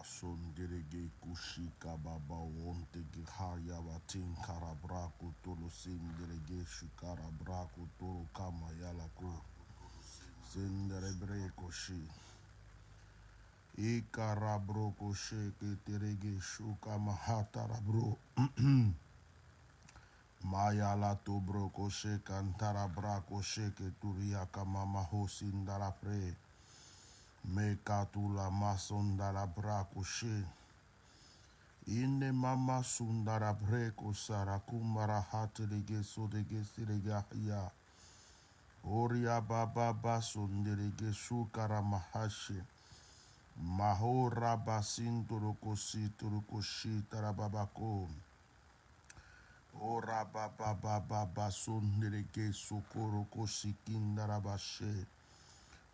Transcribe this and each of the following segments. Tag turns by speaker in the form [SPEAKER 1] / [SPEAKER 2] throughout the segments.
[SPEAKER 1] Sonderege kushika baba wonte gihaya batin karabraku tolo sinderege shikara braku tolo kama yalaku sinderebre koshi ikarabro koshe keterege shuka mahatarabro mayala tobro koshe kantarabra koshe keturia kama maho sindarapre mekatula masondarabra koshe Ine mama sundara breko sara kumbara hatelege sodege sirega ya. Oria baba basunderege shukara mahashe. Mahora basinturukosi turukoshi tarababako. Ora baba baba basunderege sokoro kosi kindarabashe.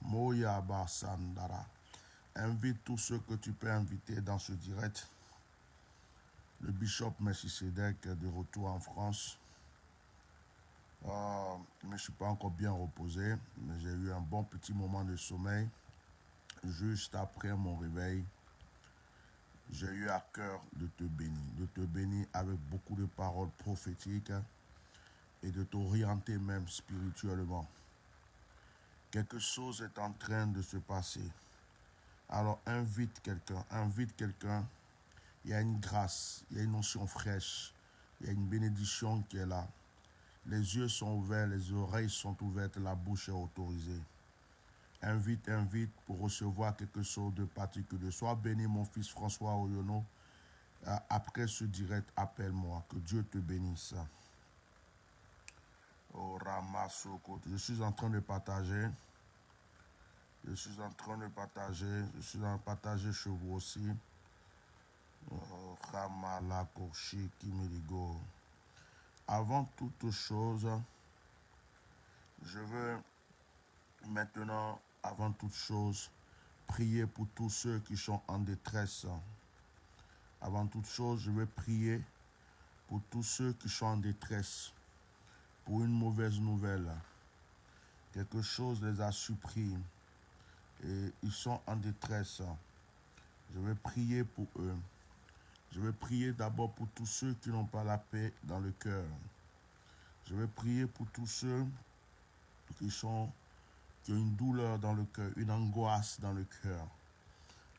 [SPEAKER 1] Moya basandara. Invite tous ceux que tu peux inviter dans ce direct. Le bishop Melchisedec est de retour en France. Mais je ne suis pas encore bien reposé, mais j'ai eu un bon petit moment de sommeil. Juste après mon réveil, j'ai eu à cœur de te bénir avec beaucoup de paroles prophétiques et de t'orienter même spirituellement. Quelque chose est en train de se passer. Alors invite quelqu'un. Il y a une grâce, il y a une notion fraîche, il y a une bénédiction qui est là. Les yeux sont ouverts, les oreilles sont ouvertes, la bouche est autorisée. Invite pour recevoir quelque chose de particulier. Sois béni, mon fils François Oyono. Après ce direct, appelle-moi. Que Dieu te bénisse. Oh, Ramasoko. Je suis en train de partager. Je suis en train de partager chez vous aussi. Ramalakoshi Kimirigo. Avant toute chose, je veux maintenant, avant toute chose, prier pour tous ceux qui sont en détresse. Avant toute chose, je veux prier pour tous ceux qui sont en détresse, pour une mauvaise nouvelle. Quelque chose les a surpris et ils sont en détresse. Je veux prier pour eux. Je veux prier d'abord pour tous ceux qui n'ont pas la paix dans le cœur. Je veux prier pour tous ceux qui ont une douleur dans le cœur, une angoisse dans le cœur,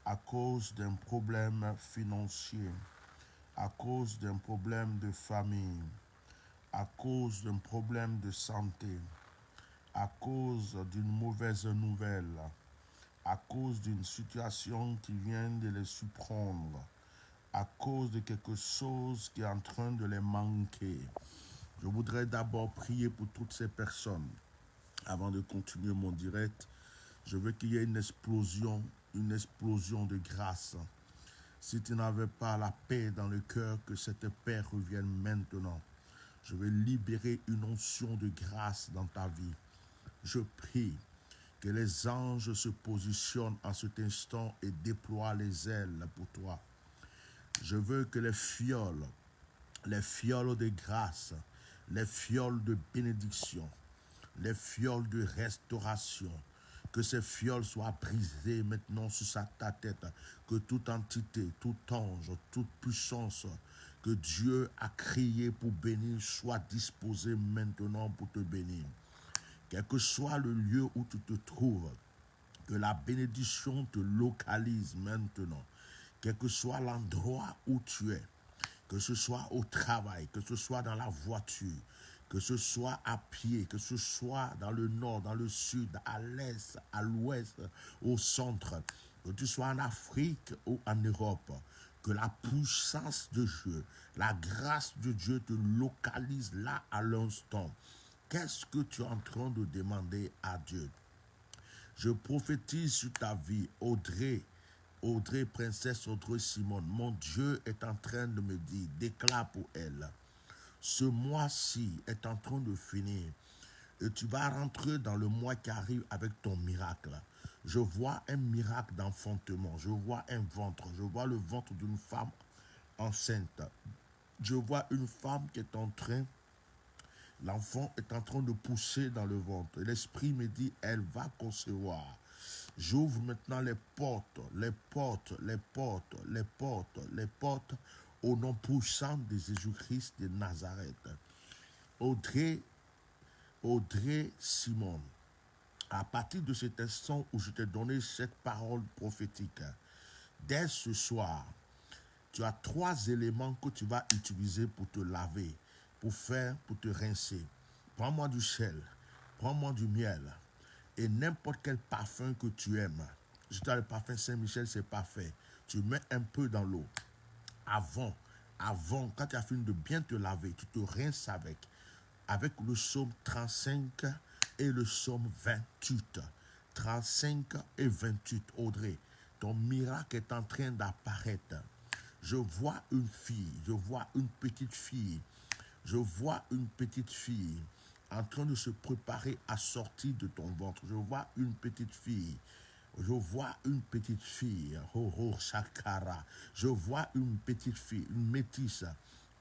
[SPEAKER 1] à cause d'un problème financier, à cause d'un problème de famille, à cause d'un problème de santé, à cause d'une mauvaise nouvelle, à cause d'une situation qui vient de les surprendre, à cause de quelque chose qui est en train de les manquer. Je voudrais d'abord prier pour toutes ces personnes. Avant de continuer mon direct, je veux qu'il y ait une explosion de grâce. Si tu n'avais pas la paix dans le cœur, que cette paix revienne maintenant. Je veux libérer une onction de grâce dans ta vie. Je prie que les anges se positionnent en cet instant et déploient les ailes pour toi. Je veux que les fioles de grâce, les fioles de bénédiction, les fioles de restauration, que ces fioles soient brisées maintenant sur ta tête, que toute entité, tout ange, toute puissance que Dieu a créée pour bénir soit disposée maintenant pour te bénir. Quel que soit le lieu où tu te trouves, que la bénédiction te localise maintenant. Quel que soit l'endroit où tu es, que ce soit au travail, que ce soit dans la voiture, que ce soit à pied, que ce soit dans le nord, dans le sud, à l'est, à l'ouest, au centre, que tu sois en Afrique ou en Europe, que la puissance de Dieu, la grâce de Dieu te localise là à l'instant. Qu'est-ce que tu es en train de demander à Dieu? Je prophétise sur ta vie, Audrey, princesse Audrey Simone. Mon Dieu est en train de me dire, déclare pour elle. Ce mois-ci est en train de finir et tu vas rentrer dans le mois qui arrive avec ton miracle. Je vois un miracle d'enfantement, je vois un ventre, je vois le ventre d'une femme enceinte. Je vois une femme qui est en train, l'enfant est en train de pousser dans le ventre. L'esprit me dit, elle va concevoir. J'ouvre maintenant les portes, les portes, les portes, les portes, les portes au nom puissant de Jésus-Christ de Nazareth. Audrey, Audrey Simon, à partir de cet instant où je t'ai donné cette parole prophétique, dès ce soir, tu as 3 éléments que tu vas utiliser pour te laver, pour te rincer. Prends-moi du sel, prends-moi du miel et n'importe quel parfum que tu aimes. Je te dis, le parfum Saint-Michel, c'est parfait. Tu mets un peu dans l'eau. Avant, quand tu as fini de bien te laver, tu te rinces avec le psaume 35 et le psaume 28. 35 et 28, Audrey, ton miracle est en train d'apparaître. Je vois une fille, je vois une petite fille, je vois une petite fille en train de se préparer à sortir de ton ventre. Je vois une petite fille. Je vois une petite fille, Shakara. Je vois une petite fille, une métisse,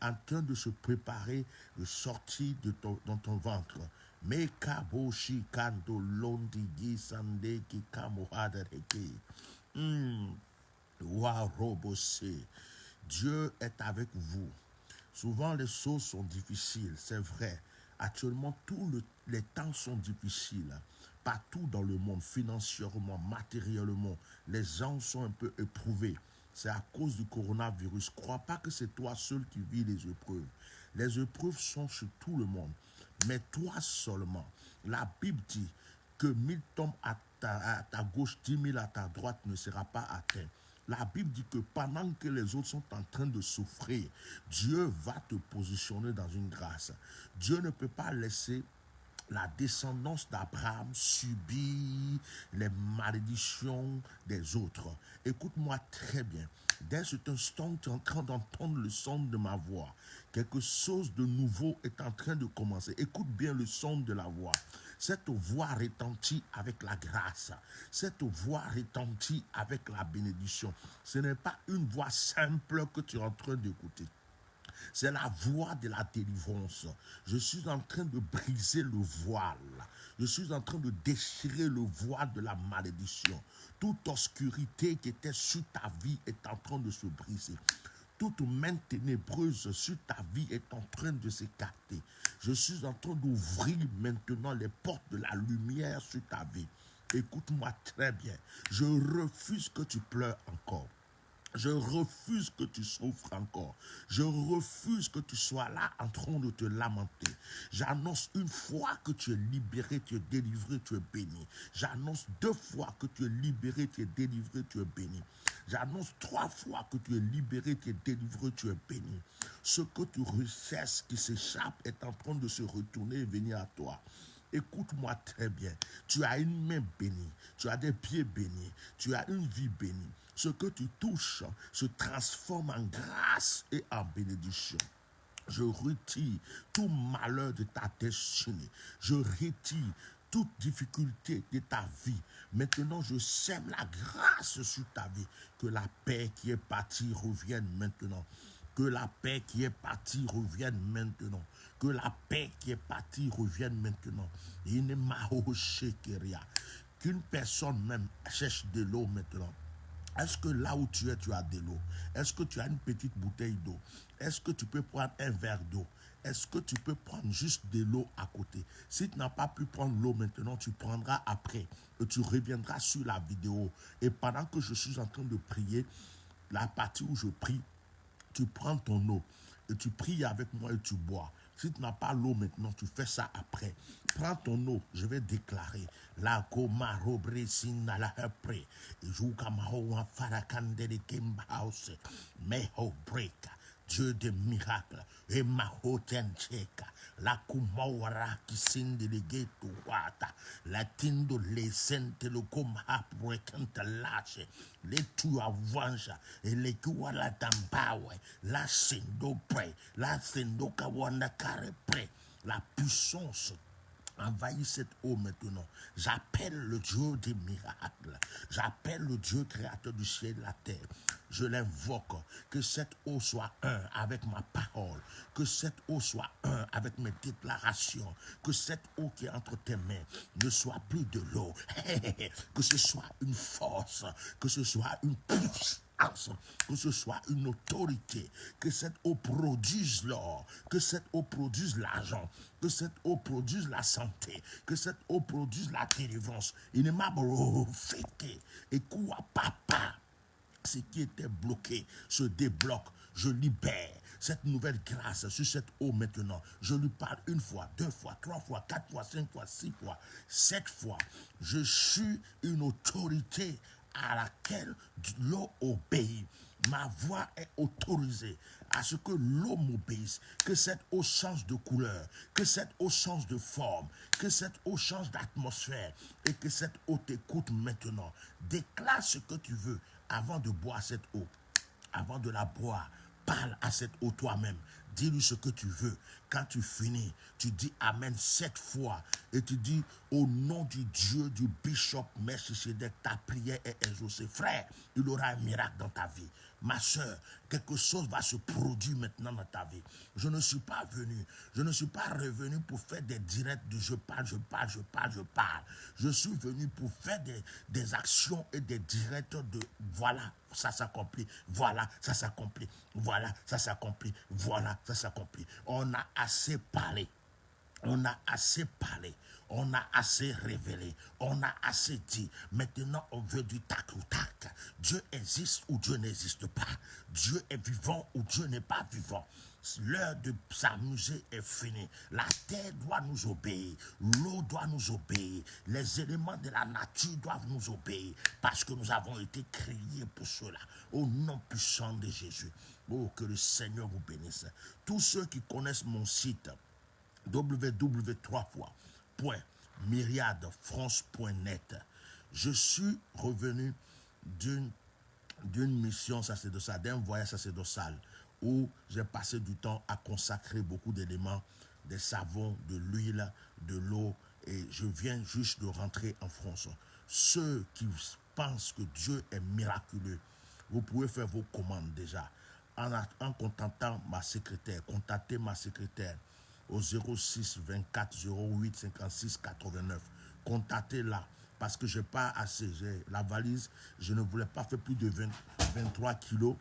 [SPEAKER 1] en train de se préparer de sortir dans ton ventre. Mekaboshi kando londigi sande ki kamohadareke. Dieu est avec vous. Souvent les choses sont difficiles, c'est vrai. Actuellement, les temps sont difficiles. Partout dans le monde, financièrement, matériellement, les gens sont un peu éprouvés. C'est à cause du coronavirus. Crois pas que c'est toi seul qui vis les épreuves. Les épreuves sont sur tout le monde. Mais toi seulement. La Bible dit que 1000 tombent à ta gauche, 10 000 à ta droite ne sera pas atteint. La Bible dit que pendant que les autres sont en train de souffrir, Dieu va te positionner dans une grâce. Dieu ne peut pas laisser la descendance d'Abraham subir les malédictions des autres. Écoute-moi très bien. Dès cet instant, tu es en train d'entendre le son de ma voix. Quelque chose de nouveau est en train de commencer. Écoute bien le son de la voix. Cette voix retentit avec la grâce. Cette voix retentit avec la bénédiction. Ce n'est pas une voix simple que tu es en train d'écouter. C'est la voix de la délivrance. Je suis en train de briser le voile. Je suis en train de déchirer le voile de la malédiction. Toute obscurité qui était sur ta vie est en train de se briser. Toute main ténébreuse sur ta vie est en train de s'écarter. Je suis en train d'ouvrir maintenant les portes de la lumière sur ta vie. Écoute-moi très bien. Je refuse que tu pleures encore. Je refuse que tu souffres encore. Je refuse que tu sois là en train de te lamenter. J'annonce une fois que tu es libéré, tu es délivré, tu es béni. J'annonce 2 fois que tu es libéré, tu es délivré, tu es béni. J'annonce 3 fois que tu es libéré, tu es délivré, tu es béni. Ce que tu recherches qui s'échappe est en train de se retourner et venir à toi. Écoute-moi très bien. Tu as une main bénie, tu as des pieds bénis, tu as une vie bénie. Ce que tu touches se transforme en grâce et en bénédiction. Je retire tout malheur de ta destinée. Je retire toute difficulté de ta vie. Maintenant, je sème la grâce sur ta vie. Que la paix qui est partie revienne maintenant. Que la paix qui est partie revienne maintenant. Que la paix qui est partie revienne maintenant. Qu'une personne même cherche de l'eau maintenant. Est-ce que là où tu es, tu as de l'eau? Est-ce que tu as une petite bouteille d'eau? Est-ce que tu peux prendre un verre d'eau? Est-ce que tu peux prendre juste de l'eau à côté? Si tu n'as pas pu prendre l'eau maintenant, tu prendras après. Et tu reviendras sur la vidéo. Et pendant que je suis en train de prier, la partie où je prie, tu prends ton eau et tu pries avec moi et tu bois. Si tu n'as pas l'eau maintenant, tu fais ça après. Prends ton eau, je vais déclarer. La goma robre sina la hepre. Et jouka maho wa farakande de kemba house. Meho break. Dieu de miracles. Et maho tencheka. La kumawara qui sinde le geto wata. La tindo le sente le kom hap breakante lâche. Les tu avances. Et les kuwa la tambawe. La sendo pre. La sendo kawanda kare pre. La puissance Envahis cette eau maintenant. J'appelle le Dieu des miracles. J'appelle le Dieu créateur du ciel et de la terre. Je l'invoque. Que cette eau soit un avec ma parole. Que cette eau soit un avec mes déclarations. Que cette eau qui est entre tes mains ne soit plus de l'eau. Que ce soit une force. Que ce soit une puissance. Que ce soit une autorité, que cette eau produise l'or, que cette eau produise l'argent, que cette eau produise la santé, que cette eau produise la délivrance. Il ne m'a fêté et quoi papa, ce qui était bloqué se débloque. Je libère cette nouvelle grâce sur cette eau maintenant. Je lui parle une fois, deux fois, trois fois, quatre fois, cinq fois, six fois, sept fois. Je suis une autorité à laquelle l'eau obéit. Ma voix est autorisée à ce que l'eau m'obéisse, que cette eau change de couleur, que cette eau change de forme, que cette eau change d'atmosphère et que cette eau t'écoute maintenant. Déclare ce que tu veux avant de boire cette eau, avant de la boire. Parle à cette eau toi-même. Dis-lui ce que tu veux. Quand tu finis, tu dis Amen 7 fois. Et tu dis au nom du Dieu du bishop Melchisedec, ta prière est exaucée. Frère, il aura un miracle dans ta vie. Ma soeur, quelque chose va se produire maintenant dans ta vie. Je ne suis pas venu, je ne suis pas revenu pour faire des directs de je parle, je parle, je parle, je parle. Je suis venu pour faire des actions et des directs de voilà, ça s'accomplit, voilà, ça s'accomplit, voilà, ça s'accomplit, voilà, ça s'accomplit. On a assez parlé. On a assez parlé, on a assez révélé, on a assez dit. Maintenant, on veut du tac ou tac. Dieu existe ou Dieu n'existe pas. Dieu est vivant ou Dieu n'est pas vivant. L'heure de s'amuser est finie. La terre doit nous obéir, l'eau doit nous obéir, les éléments de la nature doivent nous obéir parce que nous avons été créés pour cela. Au nom puissant de Jésus. Oh, que le Seigneur vous bénisse. Tous ceux qui connaissent mon site, www.myriadefrance.net. Je suis revenu d'une mission sacerdotale, d'un voyage sacerdotal où j'ai passé du temps à consacrer beaucoup d'éléments, des savons, de l'huile, de l'eau, et je viens juste de rentrer en France. Ceux qui pensent que Dieu est miraculeux, vous pouvez faire vos commandes déjà en contactant ma secrétaire. Contactez ma secrétaire au 06 24 08 56 89. Contactez-la parce que je n'ai pas assez. La valise, je ne voulais pas faire plus de 23 kilos.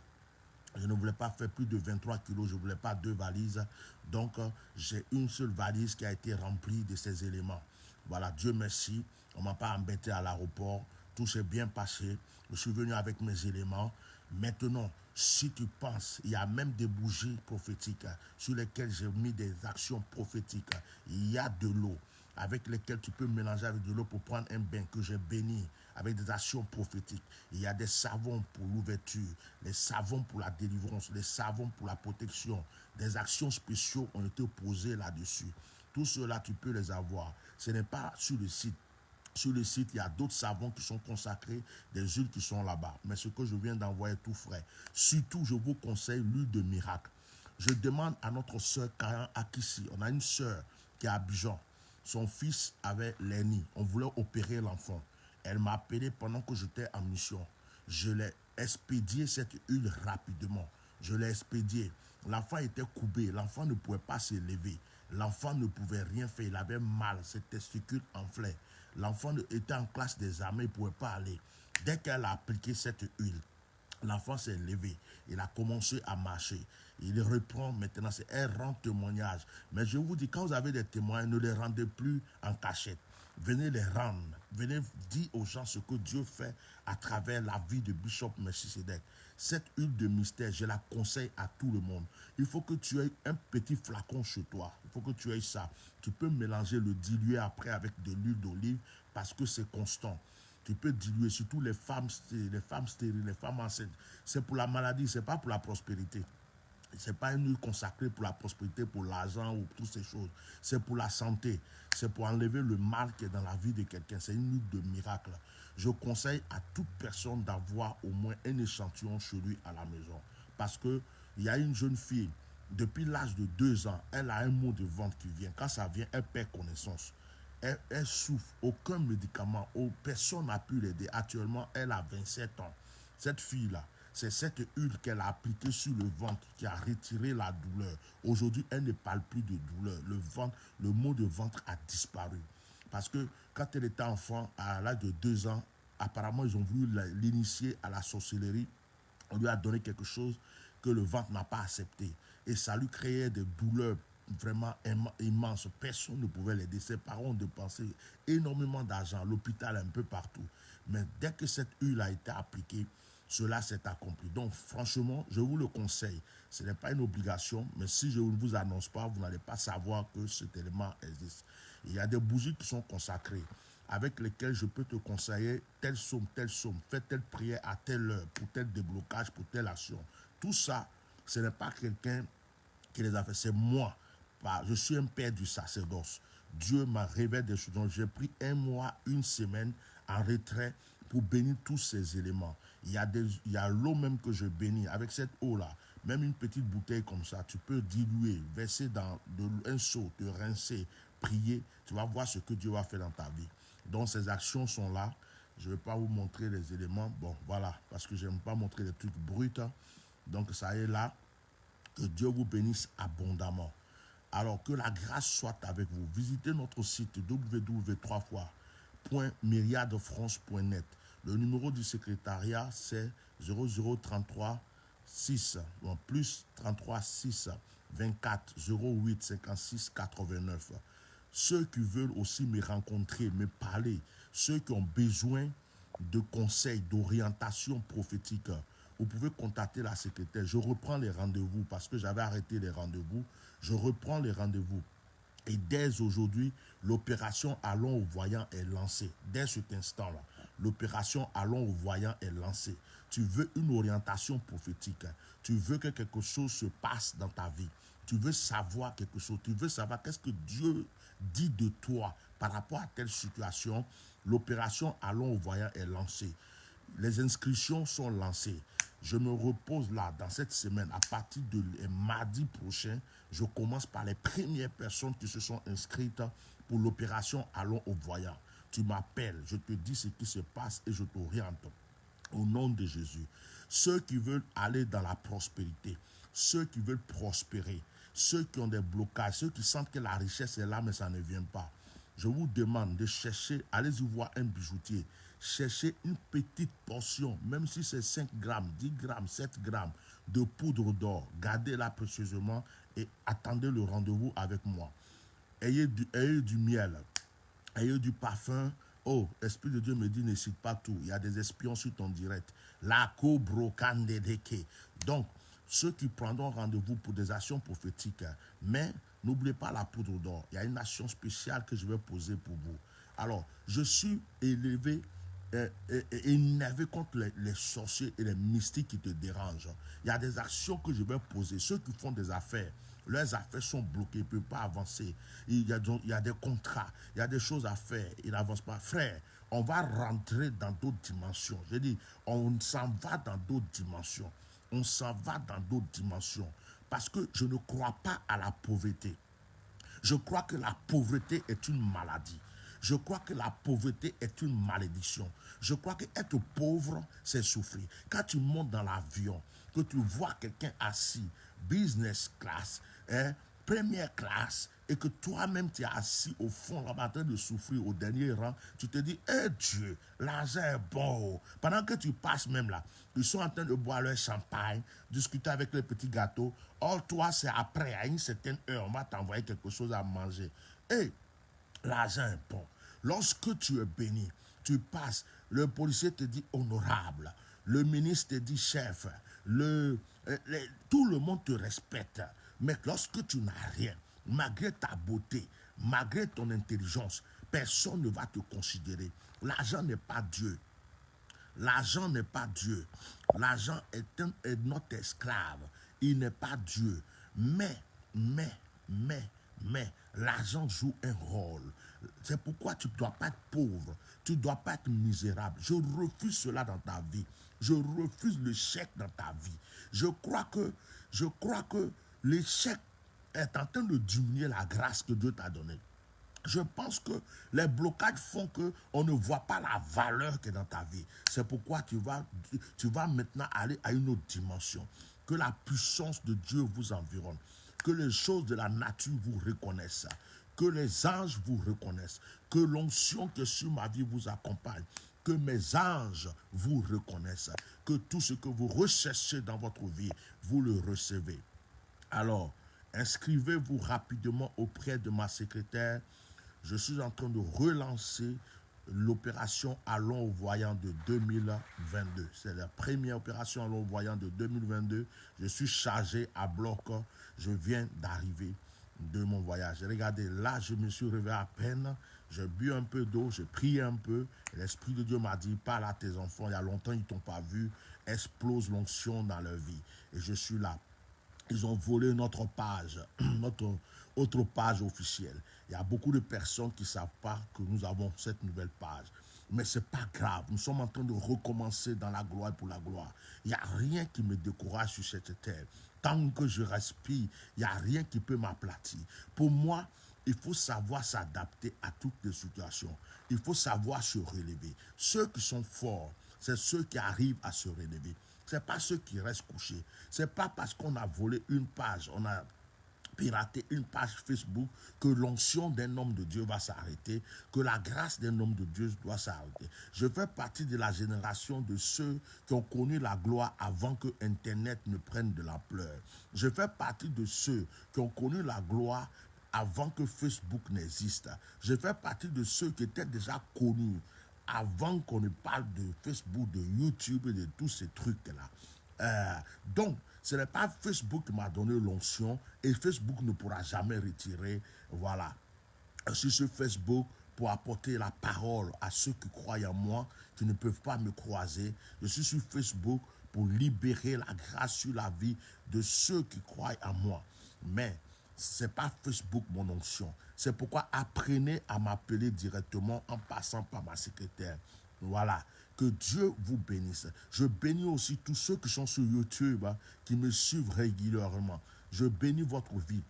[SPEAKER 1] Je ne voulais pas faire plus de 23 kilos, je ne voulais pas deux valises. Donc, j'ai une seule valise qui a été remplie de ces éléments. Voilà, Dieu merci, on ne m'a pas embêté à l'aéroport. Tout s'est bien passé. Je suis venu avec mes éléments. Maintenant, si tu penses, il y a même des bougies prophétiques sur lesquelles j'ai mis des actions prophétiques. Il y a de l'eau avec lesquelles tu peux mélanger avec de l'eau pour prendre un bain que j'ai béni avec des actions prophétiques. Il y a des savons pour l'ouverture, les savons pour la délivrance, les savons pour la protection. Des actions spéciales ont été posées là-dessus. Tout cela, tu peux les avoir. Ce n'est pas sur le site. Sur le site, il y a d'autres savons qui sont consacrés, des huiles qui sont là-bas. Mais ce que je viens d'envoyer tout frais. Surtout, je vous conseille l'huile de miracle. Je demande à notre sœur Karan Akissi, on a une sœur qui est à Abidjan. Son fils avait l'hernie. On voulait opérer l'enfant. Elle m'a appelé pendant que j'étais en mission. Je l'ai expédié cette huile rapidement. Je l'ai expédié. L'enfant était coupé. L'enfant ne pouvait pas se lever. L'enfant ne pouvait rien faire. Il avait mal. Ses testicules enflaient. L'enfant était en classe des armées. Il ne pouvait pas aller. Dès qu'elle a appliqué cette huile, l'enfant s'est levé. Il a commencé à marcher. Il reprend maintenant. Elle rend témoignage. Mais je vous dis, quand vous avez des témoins, ne les rendez plus en cachette. Venez les rendre. Venez dire aux gens ce que Dieu fait à travers la vie de Bishop Melchisedec. Cette huile de mystère, je la conseille à tout le monde. Il faut que tu aies un petit flacon chez toi. Il faut que tu aies ça. Tu peux mélanger, le diluer après avec de l'huile d'olive parce que c'est constant. Tu peux diluer, surtout les femmes stériles, les femmes enceintes. C'est pour la maladie, ce n'est pas pour la prospérité. Ce n'est pas une huile consacrée pour la prospérité, pour l'argent ou toutes ces choses. C'est pour la santé. C'est pour enlever le mal qui est dans la vie de quelqu'un. C'est une huile de miracle. Je conseille à toute personne d'avoir au moins un échantillon chez lui à la maison. Parce qu'il y a une jeune fille, depuis l'âge de 2 ans, elle a un mot de vente qui vient. Quand ça vient, elle perd connaissance. Elle souffre, aucun médicament, personne n'a pu l'aider. Actuellement, elle a 27 ans. Cette fille-là, c'est cette huile qu'elle a appliquée sur le ventre qui a retiré la douleur. Aujourd'hui, elle ne parle plus de douleur. Le mot de ventre a disparu. Parce que quand elle était enfant, à l'âge de 2 ans, apparemment, ils ont voulu l'initier à la sorcellerie. On lui a donné quelque chose que le ventre n'a pas accepté. Et ça lui créait des douleurs vraiment immenses. Personne ne pouvait l'aider. Ses parents ont dépensé énormément d'argent, l'hôpital un peu partout. Mais dès que cette huile a été appliquée, cela s'est accompli. Donc franchement, je vous le conseille. Ce n'est pas une obligation, mais si je ne vous annonce pas, vous n'allez pas savoir que cet élément existe. Il y a des bougies qui sont consacrées, avec lesquelles je peux te conseiller telle somme, fais telle prière à telle heure, pour tel déblocage, pour telle action. Tout ça, ce n'est pas quelqu'un qui les a fait, c'est moi. Je suis un père du sacerdoce. Dieu m'a révélé des choses. Donc j'ai pris 1 mois, 1 semaine en retrait pour bénir tous ces éléments. Il y a l'eau même que je bénis. Avec cette eau-là, même une petite bouteille comme ça, tu peux diluer, verser dans un seau, te rincer, prier. Tu vas voir ce que Dieu va faire dans ta vie. Donc ces actions sont là. Je ne vais pas vous montrer les éléments. Bon, voilà, parce que je n'aime pas montrer des trucs bruts. Donc ça est là. Que Dieu vous bénisse abondamment. Alors que la grâce soit avec vous. Visitez notre site www.myriadefrance.net. Le numéro du secrétariat, c'est 0033 6, bon, plus 33 6 24 08 56 89. Ceux qui veulent aussi me rencontrer, me parler, ceux qui ont besoin de conseils, d'orientation prophétique, vous pouvez contacter la secrétaire. Je reprends les rendez-vous parce que j'avais arrêté les rendez-vous. Je reprends les rendez-vous. Et dès aujourd'hui, l'opération Allons au voyant est lancée. Dès cet instant-là, l'opération Allons au voyant est lancée. Tu veux une orientation prophétique. Tu veux que quelque chose se passe dans ta vie. Tu veux savoir quelque chose. Tu veux savoir qu'est-ce que Dieu dit de toi par rapport à telle situation. L'opération Allons au voyant est lancée. Les inscriptions sont lancées. Je me repose là, dans cette semaine, à partir de mardi prochain, je commence par les premières personnes qui se sont inscrites pour l'opération Allons au voyant. Tu m'appelles, je te dis ce qui se passe et je t'oriente au nom de Jésus. Ceux qui veulent aller dans la prospérité, ceux qui veulent prospérer, ceux qui ont des blocages, ceux qui sentent que la richesse est là mais ça ne vient pas. Je vous demande de chercher, allez-y voir un bijoutier, cherchez une petite portion, même si c'est 5 grammes, 10 grammes, 7 grammes de poudre d'or. Gardez-la précieusement et attendez le rendez-vous avec moi. Ayez du miel, ayez du parfum. Oh, l'Esprit de Dieu me dit, ne cite pas tout. Il y a des espions sur ton direct. La cobrocandedeke. Donc, ceux qui prendront rendez-vous pour des actions prophétiques, mais n'oubliez pas la poudre d'or. Il y a une action spéciale que je vais poser pour vous. Alors, je suis élevé énervé contre les sorciers et les mystiques qui te dérangent. Il y a des actions que je vais poser. Ceux qui font des affaires, leurs affaires sont bloquées, ils ne peuvent pas avancer. Il y a des contrats, il y a des choses à faire, ils n'avancent pas. Frère, on va rentrer dans d'autres dimensions. Je dis, on s'en va dans d'autres dimensions. On s'en va dans d'autres dimensions. Parce que je ne crois pas à la pauvreté. Je crois que la pauvreté est une maladie. Je crois que la pauvreté est une malédiction. Je crois que être pauvre, c'est souffrir. Quand tu montes dans l'avion, que tu vois quelqu'un assis, business class, première classe, et que toi-même tu es assis au fond, là, en train de souffrir au dernier rang, tu te dis, eh Dieu, l'argent est bon. Pendant que tu passes même là, ils sont en train de boire leur champagne, discuter avec les petits gâteaux. Or, toi, c'est après, à une certaine heure, on va t'envoyer quelque chose à manger. Et l'argent est bon. Lorsque tu es béni, tu passes, le policier te dit honorable, le ministre te dit chef, tout le monde te respecte. Mais lorsque tu n'as rien, malgré ta beauté, malgré ton intelligence, personne ne va te considérer. L'argent n'est pas Dieu. L'argent n'est pas Dieu. L'argent est notre esclave. Il n'est pas Dieu. Mais, l'argent joue un rôle. C'est pourquoi tu ne dois pas être pauvre. Tu ne dois pas être misérable. Je refuse cela dans ta vie. Je refuse l'échec dans ta vie. Je crois que l'échec est en train de diminuer la grâce que Dieu t'a donnée. Je pense que les blocages font qu'on ne voit pas la valeur qui est dans ta vie. C'est pourquoi tu vas maintenant aller à une autre dimension. Que la puissance de Dieu vous environne. Que les choses de la nature vous reconnaissent. Que les anges vous reconnaissent. Que l'onction qui est sur ma vie vous accompagne. Que mes anges vous reconnaissent. Que tout ce que vous recherchez dans votre vie, vous le recevez. Alors, inscrivez-vous rapidement auprès de ma secrétaire. Je suis en train de relancer l'opération Allons au voyant de 2022. C'est la première opération Allons au voyant de 2022. Je suis chargé à bloc. Je viens d'arriver de mon voyage. Regardez, là, je me suis réveillé à peine. J'ai bu un peu d'eau, j'ai prié un peu. L'Esprit de Dieu m'a dit, parle à tes enfants. Il y a longtemps, ils ne t'ont pas vu. Explose l'onction dans leur vie. Et je suis là. Ils ont volé notre page, notre autre page officielle. Il y a beaucoup de personnes qui ne savent pas que nous avons cette nouvelle page. Mais ce n'est pas grave. Nous sommes en train de recommencer dans la gloire pour la gloire. Il n'y a rien qui me décourage sur cette terre. Tant que je respire, il n'y a rien qui peut m'aplatir. Pour moi, il faut savoir s'adapter à toutes les situations. Il faut savoir se relever. Ceux qui sont forts, c'est ceux qui arrivent à se relever. Ce n'est pas ceux qui restent couchés. Ce n'est pas parce qu'on a volé une page, on a pirater une page Facebook que l'onction d'un homme de Dieu va s'arrêter, que la grâce d'un homme de Dieu doit s'arrêter. Je fais partie de la génération de ceux qui ont connu la gloire avant que Internet ne prenne de l'ampleur. Je fais partie de ceux qui ont connu la gloire avant que Facebook n'existe. Je fais partie de ceux qui étaient déjà connus avant qu'on ne parle de Facebook, de YouTube et de tous ces trucs-là. Donc, ce n'est pas Facebook qui m'a donné l'onction et Facebook ne pourra jamais retirer. Voilà. Je suis sur Facebook pour apporter la parole à ceux qui croient en moi, qui ne peuvent pas me croiser. Je suis sur Facebook pour libérer la grâce sur la vie de ceux qui croient en moi. Mais ce n'est pas Facebook mon onction. C'est pourquoi apprenez à m'appeler directement en passant par ma secrétaire. Voilà. Que Dieu vous bénisse. Je bénis aussi tous ceux qui sont sur YouTube, qui me suivent régulièrement. Je bénis votre vie.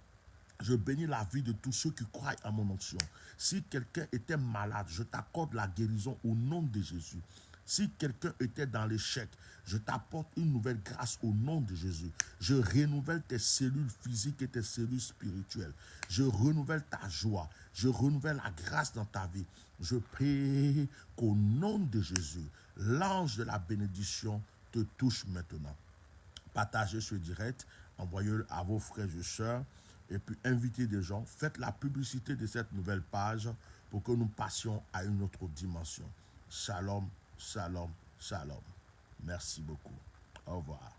[SPEAKER 1] Je bénis la vie de tous ceux qui croient à mon onction. Si quelqu'un était malade, je t'accorde la guérison au nom de Jésus. Si quelqu'un était dans l'échec, je t'apporte une nouvelle grâce au nom de Jésus. Je renouvelle tes cellules physiques et tes cellules spirituelles. Je renouvelle ta joie. Je renouvelle la grâce dans ta vie. Je prie qu'au nom de Jésus, l'ange de la bénédiction te touche maintenant. Partagez ce direct, envoyez-le à vos frères et sœurs, et puis invitez des gens. Faites la publicité de cette nouvelle page pour que nous passions à une autre dimension. Shalom, shalom, shalom. Merci beaucoup. Au revoir.